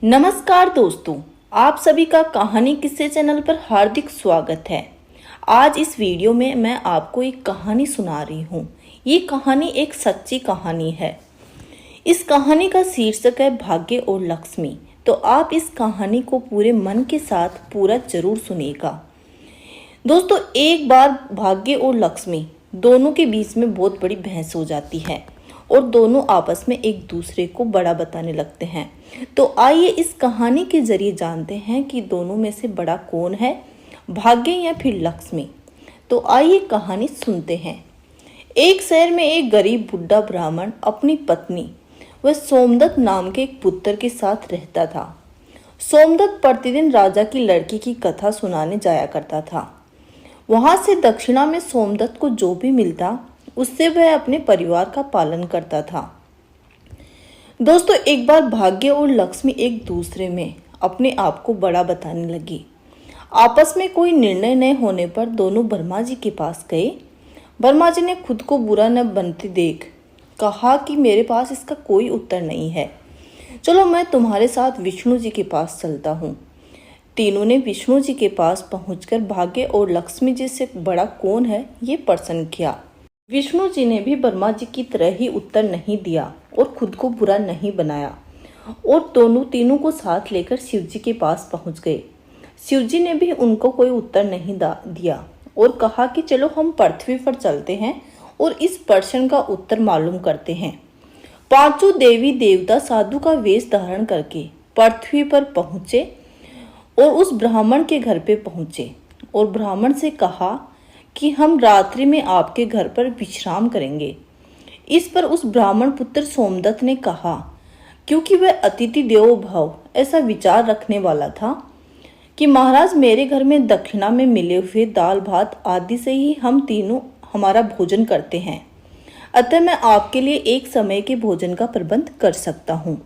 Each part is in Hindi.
नमस्कार दोस्तों, आप सभी का कहानी किस्से चैनल पर हार्दिक स्वागत है। आज इस वीडियो में मैं आपको एक कहानी सुना रही हूँ। ये कहानी एक सच्ची कहानी है। इस कहानी का शीर्षक है भाग्य और लक्ष्मी। तो आप इस कहानी को पूरे मन के साथ पूरा जरूर सुनिएगा। दोस्तों, एक बार भाग्य और लक्ष्मी दोनों के बीच में बहुत बड़ी बहस हो जाती है और दोनों आपस में एक दूसरे को बड़ा बताने लगते हैं। तो आइए इस कहानी के जरिए जानते हैं कि दोनों में से बड़ा कौन है, भाग्य या फिर लक्ष्मी। तो आइए कहानी सुनते हैं। एक शहर में एक गरीब बुढ़ा ब्राह्मण अपनी पत्नी व सोमदत्त नाम के एक पुत्र के साथ रहता था। सोमदत्त प्रतिदिन राजा की लड़की की कथा सुनाने जाया करता था। वहां से दक्षिणा में सोमदत्त को जो भी मिलता उससे वह अपने परिवार का पालन करता था। दोस्तों, एक बार भाग्य और लक्ष्मी एक दूसरे में अपने आप को बड़ा बताने लगी। आपस में कोई निर्णय न होने पर दोनों ब्रह्मा जी के पास गए। ब्रह्मा जी ने खुद को बुरा न बनते देख कहा कि मेरे पास इसका कोई उत्तर नहीं है, चलो मैं तुम्हारे साथ विष्णु जी के पास चलता हूँ। तीनों ने विष्णु जी के पास पहुंचकर भाग्य और लक्ष्मी जी से बड़ा कौन है ये प्रश्न किया। विष्णु जी ने भी ब्रह्मा जी की तरह ही उत्तर नहीं दिया और खुद को बुरा नहीं बनाया और दोनों तीनों को साथ लेकर शिव जी के पास पहुंच गए। शिव जी ने भी उनको कोई उत्तर नहीं दिया और कहा कि चलो हम पृथ्वी पर चलते हैं और इस प्रश्न का उत्तर मालूम करते हैं। पांचों देवी देवता साधु का वेश धारण करके पृथ्वी पर पहुंचे और उस ब्राह्मण के घर पे पहुंचे और ब्राह्मण से कहा कि हम रात्रि में आपके घर पर विश्राम करेंगे। इस पर उस ब्राह्मण पुत्र सोमदत्त ने कहा, क्योंकि वह अतिथि देवो भव ऐसा विचार रखने वाला था कि महाराज मेरे घर में दक्षिणा में मिले हुए दाल भात आदि से ही हम तीनों हमारा भोजन करते हैं, अतः मैं आपके लिए एक समय के भोजन का प्रबंध कर सकता हूँ।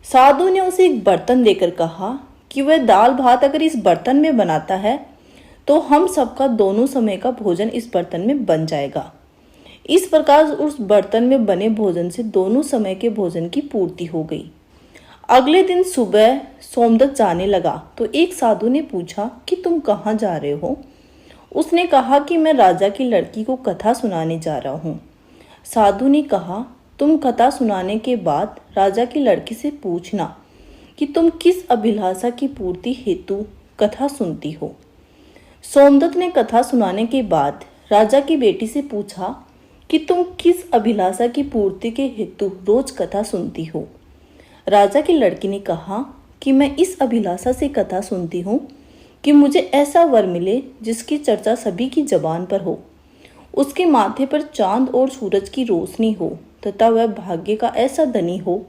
साधु ने उसे एक बर्तन देकर कहा कि वह दाल भात अगर इस बर्तन में बनाता है तो हम सबका दोनों समय का भोजन इस बर्तन में बन जाएगा। इस प्रकार उस बर्तन में बने भोजन से दोनों समय के भोजन की पूर्ति हो गई। अगले दिन सुबह सोमदत्त जाने लगा तो एक साधु ने पूछा कि तुम कहाँ जा रहे हो। उसने कहा कि मैं राजा की लड़की को कथा सुनाने जा रहा हूँ। साधु ने कहा, तुम कथा सुनाने के बाद राजा की लड़की से पूछना कि तुम किस अभिलाषा की पूर्ति हेतु कथा सुनती हो। सोमदत्त ने कथा सुनाने के बाद राजा की बेटी से पूछा कि तुम किस अभिलाषा की पूर्ति के हेतु रोज कथा सुनती हो। राजा की लड़की ने कहा कि मैं इस अभिलाषा से कथा सुनती हूँ कि मुझे ऐसा वर मिले जिसकी चर्चा सभी की जबान पर हो, उसके माथे पर चांद और सूरज की रोशनी हो तथा वह भाग्य का ऐसा धनी हो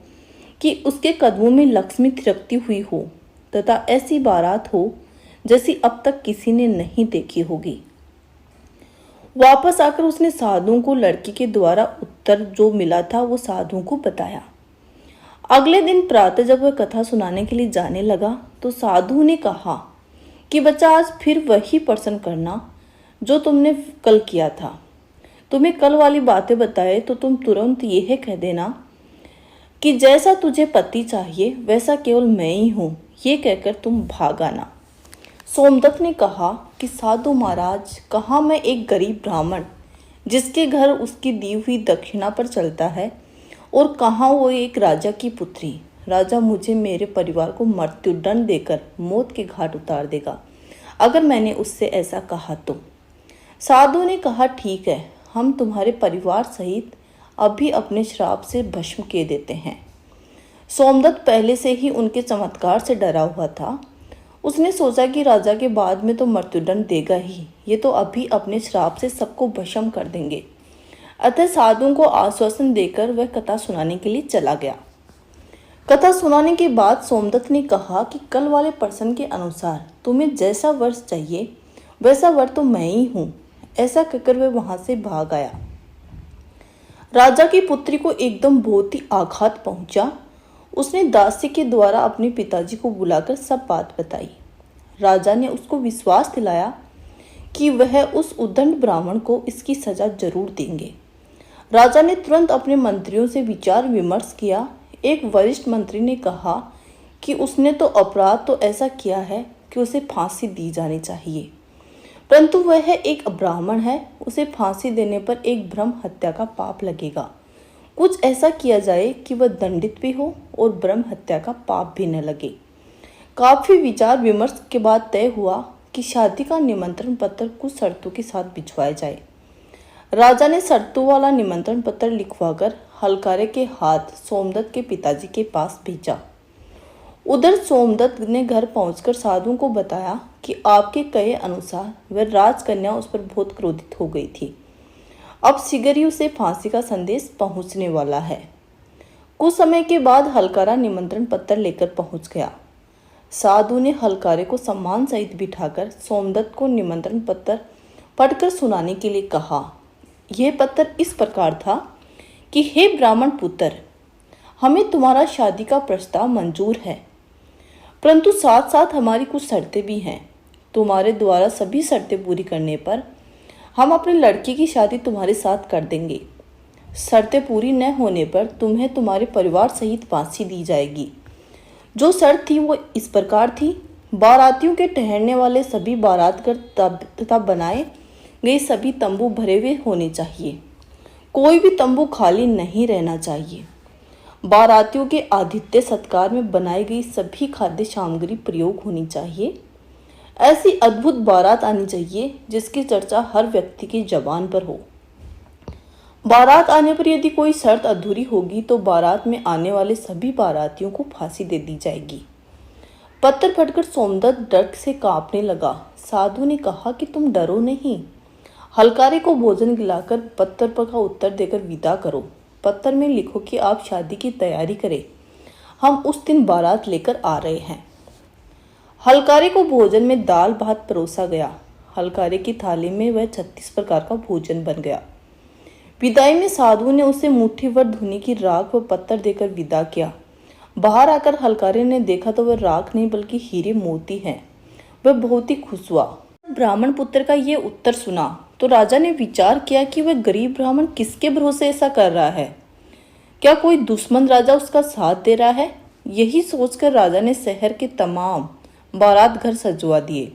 कि उसके कदमों में लक्ष्मी थिरकती हुई हो तथा ऐसी बारात हो जैसी अब तक किसी ने नहीं देखी होगी। वापस आकर उसने साधुओं को लड़की के द्वारा उत्तर जो मिला था वो साधुओं को बताया। अगले दिन प्रातः जब वह कथा सुनाने के लिए जाने लगा तो साधु ने कहा कि बच्चा, आज फिर वही प्रश्न करना जो तुमने कल किया था। तुम्हें कल वाली बातें बताए तो तुम तुरंत यह कह देना कि जैसा तुझे पति चाहिए वैसा केवल मैं ही हूँ, ये कहकर तुम भाग आना। सोमदत्त ने कहा कि साधु महाराज, कहाँ मैं एक गरीब ब्राह्मण जिसके घर उसकी दी हुई दक्षिणा पर चलता है और कहाँ वो एक राजा की पुत्री। राजा मुझे मेरे परिवार को मृत्युदंड देकर मौत के घाट उतार देगा अगर मैंने उससे ऐसा कहा तो। साधु ने कहा, ठीक है, हम तुम्हारे परिवार सहित अभी अपने श्राप से भस्म किए देते हैं। सोमदत्त पहले से ही उनके चमत्कार से डरा हुआ था। उसने सोचा कि राजा के बाद में तो मृत्युदंड देगा ही, ये तो अभी अपने श्राप से सबको भस्म कर देंगे। अतः साधुओं को आश्वासन देकर वह कथा सुनाने के लिए चला गया। कथा सुनाने के बाद सोमदत्त ने कहा कि कल वाले प्रश्न के अनुसार तुम्हें जैसा वर चाहिए वैसा वर तो मैं ही हूँ। ऐसा कहकर वह वहां से भाग आया। राजा की पुत्री को एकदम बहुत ही आघात पहुंचा। उसने दासी के द्वारा अपने पिताजी को बुलाकर सब बात बताई। राजा ने उसको विश्वास दिलाया कि वह उस उद्दंड ब्राह्मण को इसकी सजा जरूर देंगे। राजा ने तुरंत अपने मंत्रियों से विचार विमर्श किया। एक वरिष्ठ मंत्री ने कहा कि उसने तो अपराध तो ऐसा किया है कि उसे फांसी दी जानी चाहिए, परंतु वह एक ब्राह्मण है, उसे फांसी देने पर एक ब्रह्म हत्या का पाप लगेगा। कुछ ऐसा किया जाए कि वह दंडित भी हो और ब्रह्म हत्या का पाप भी न लगे। काफी विचार विमर्श के बाद तय हुआ कि शादी का निमंत्रण पत्र कुछ शर्तों के साथ भिजवाया जाए। राजा ने शर्तों वाला निमंत्रण पत्र लिखवाकर हलकारे के हाथ सोमदत्त के पिताजी के पास भेजा। उधर सोमदत्त ने घर पहुंचकर साधु को बताया कि आपके कहे अनुसार वह राजकन्या उस पर बहुत क्रोधित हो गई थी। अब शीघ्र ही उसे फांसी का संदेश पहुंचने वाला है। कुछ समय के बाद हलकारा निमंत्रण पत्र लेकर पहुंच गया। साधु ने हलकारे को सम्मान सहित बिठाकर सोमदत्त को निमंत्रण पत्र पढ़कर सुनाने के लिए कहा। यह पत्र इस प्रकार था कि हे ब्राह्मण पुत्र, हमें तुम्हारा शादी का प्रस्ताव मंजूर है, परंतु साथ साथ हमारी कुछ शर्तें भी हैं। तुम्हारे द्वारा सभी शर्तें पूरी करने पर हम अपने लड़की की शादी तुम्हारे साथ कर देंगे। शर्तें पूरी न होने पर तुम्हें तुम्हारे परिवार सहित फांसी दी जाएगी। जो शर्त थी वो इस प्रकार थी, बारातियों के ठहरने वाले सभी बारातगर तथा बनाए गए सभी तंबू भरे हुए होने चाहिए। कोई भी तंबू खाली नहीं रहना चाहिए। बारातियों के आतिथ्य सत्कार में बनाई गई सभी खाद्य सामग्री प्रयोग होनी चाहिए। ऐसी अद्भुत बारात आनी चाहिए जिसकी चर्चा हर व्यक्ति की जबान पर हो। बारात आने पर यदि कोई शर्त अधूरी होगी तो बारात में आने वाले सभी बारातियों को फांसी दे दी जाएगी। पत्थर फटकर सोमदत्त डर से कांपने लगा। साधु ने कहा कि तुम डरो नहीं, हलकारे को भोजन खिलाकर पत्थर पर का उत्तर देकर विदा करो। पत्थर में लिखो कि आप शादी की तैयारी करें, हम उस दिन बारात लेकर आ रहे हैं। हलकारे को भोजन में दाल भात परोसा गया। हलकारे की थाली में वह 36 प्रकार का भोजन बन गया। विदाई में साधु ने उसे मुट्ठी भर धुनी की राख व पत्थर देकर विदा किया। बाहर आकर हलकारे ने देखा तो वह राख नहीं बल्कि हीरे मोती हैं। वह बहुत ही खुश हुआ। ब्राह्मण पुत्र का ये उत्तर सुना तो राजा ने विचार किया कि वह गरीब ब्राह्मण किसके भरोसे ऐसा कर रहा है। क्या कोई दुश्मन राजा उसका साथ दे रहा है? यही सोचकर राजा ने शहर के तमाम बारात घर सजवा दिए,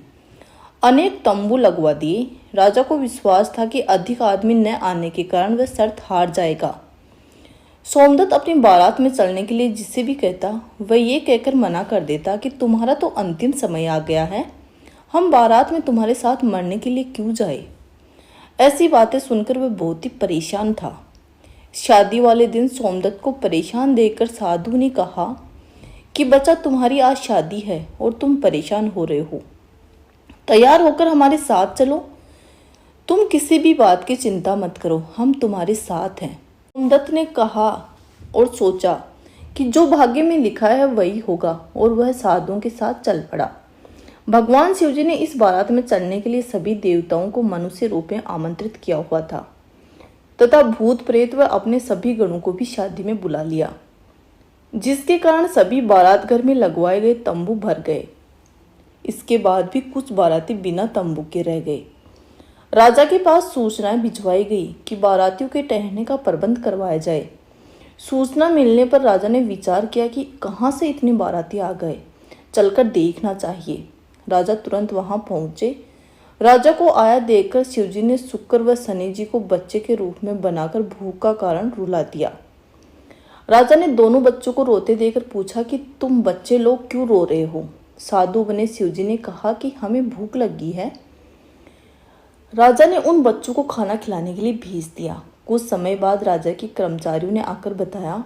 अनेक तंबू लगवा दिए। राजा को विश्वास था कि अधिक आदमी न आने के कारण वह शर्त हार जाएगा। सोमदत्त अपनी बारात में चलने के लिए जिसे भी कहता वह ये कहकर मना कर देता कि तुम्हारा तो अंतिम समय आ गया है, हम बारात में तुम्हारे साथ मरने के लिए क्यों जाए। ऐसी बातें सुनकर वह बहुत ही परेशान था। शादी वाले दिन सोमदत्त को परेशान देखकर साधु ने कहा कि बच्चा, तुम्हारी आज शादी है और तुम परेशान हो रहे हो, तैयार होकर हमारे साथ चलो। तुम किसी भी बात की चिंता मत करो, हम तुम्हारे साथ हैं। सोमदत्त ने कहा और सोचा कि जो भाग्य में लिखा है वही होगा, और वह साधुओं के साथ चल पड़ा। भगवान शिवजी ने इस बारात में चलने के लिए सभी देवताओं को मनुष्य रूप में आमंत्रित किया हुआ था तथा भूत प्रेत व अपने सभी गणों को भी शादी में बुला लिया, जिसके कारण सभी बारात घर में लगवाए गए तंबू भर गए। इसके बाद भी कुछ बाराती बिना तंबू के रह गए। राजा के पास सूचनाएं भिजवाई गई कि बारातियों के ठहरने का प्रबंध करवाया जाए। सूचना मिलने पर राजा ने विचार किया कि कहाँ से इतने बाराती आ गए, चलकर देखना चाहिए। राजा तुरंत वहां पहुंचे। राजा को आया देखकर शिवजी ने शुक्र व शनि जी को बच्चे के रूप में बनाकर भूख का कारण रुला दिया। राजा ने दोनों बच्चों को रोते देखकर पूछा कि तुम बच्चे लोग क्यों रो रहे हो। साधु बने शिवजी ने कहा कि हमें भूख लगी है। राजा ने उन बच्चों को खाना खिलाने के लिए भेज दिया। कुछ समय बाद राजा के कर्मचारियों ने आकर बताया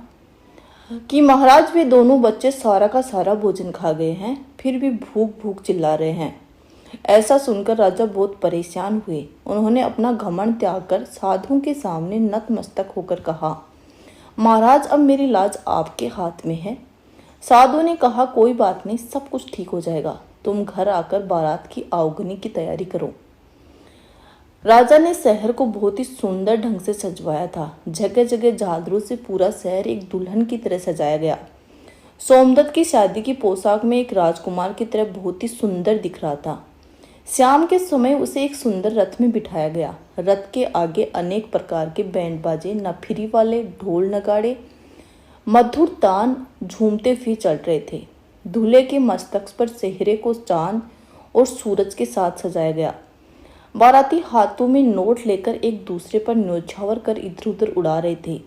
कि महाराज, वे दोनों बच्चे सारा का सारा भोजन खा गए हैं, फिर भी भूख भूख चिल्ला रहे हैं। ऐसा सुनकर राजा बहुत परेशान हुए। उन्होंने अपना घमंड त्याग कर साधुओं के सामने नतमस्तक होकर कहा, महाराज, अब मेरी लाज आपके हाथ में है। साधु ने कहा, कोई बात नहीं, सब कुछ ठीक हो जाएगा, तुम घर आकर बारात की आगमनी की तैयारी करो। राजा ने शहर को बहुत ही सुंदर ढंग से सजवाया था। जगह जगह झालरों से पूरा शहर एक दुल्हन की तरह सजाया गया। सोमदत्त की शादी की पोशाक में एक राजकुमार की तरह बहुत ही सुंदर दिख रहा था। शाम के समय उसे एक सुंदर रथ में बिठाया गया। रथ के आगे अनेक प्रकार के बैंड बाजे, नफिरी वाले ढोल नगाड़े, मधुर तान झूमते हुए चल रहे थे। दूल्हे के मस्तक पर सेहरे को चांद और सूरज के साथ सजाया गया। बाराती हाथों में नोट लेकर एक दूसरे पर न्यौछावर कर इधर उधर उड़ा रहे थे।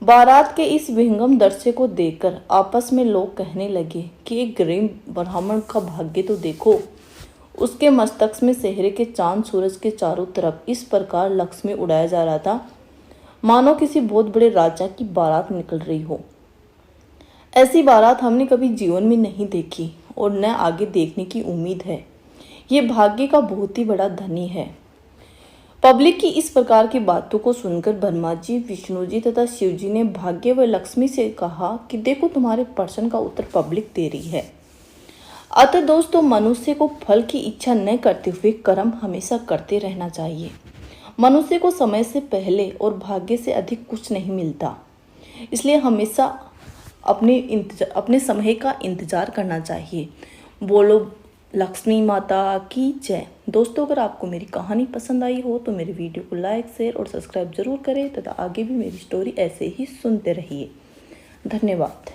बारात के इस विहंगम दृश्य को देखकर आपस में लोग कहने लगे कि एक गरीब ब्राह्मण का भाग्य तो देखो। उसके मस्तक में सेहरे के चांद सूरज के चारों तरफ इस प्रकार लक्ष्मी उड़ाया जा रहा था मानो किसी बहुत बड़े राजा की बारात निकल रही हो। ऐसी बारात हमने कभी जीवन में नहीं देखी और न आगे देखने की उम्मीद है। ये भाग्य का बहुत ही बड़ा धनी है। पब्लिक की इस प्रकार की बातों को सुनकर ब्रह्मा जी, विष्णु जी तथा शिव जी ने भाग्य व लक्ष्मी से कहा कि देखो तुम्हारे प्रश्न का उत्तर पब्लिक दे रही है। अतः दोस्तों, मनुष्य को फल की इच्छा न करते हुए कर्म हमेशा करते रहना चाहिए। मनुष्य को समय से पहले और भाग्य से अधिक कुछ नहीं मिलता, इसलिए हमेशा अपने समय का इंतजार करना चाहिए। बोलो लक्ष्मी माता की जय। दोस्तों, अगर आपको मेरी कहानी पसंद आई हो तो मेरे वीडियो को लाइक, शेयर और सब्सक्राइब जरूर करें तथा आगे भी मेरी स्टोरी ऐसे ही सुनते रहिए। धन्यवाद।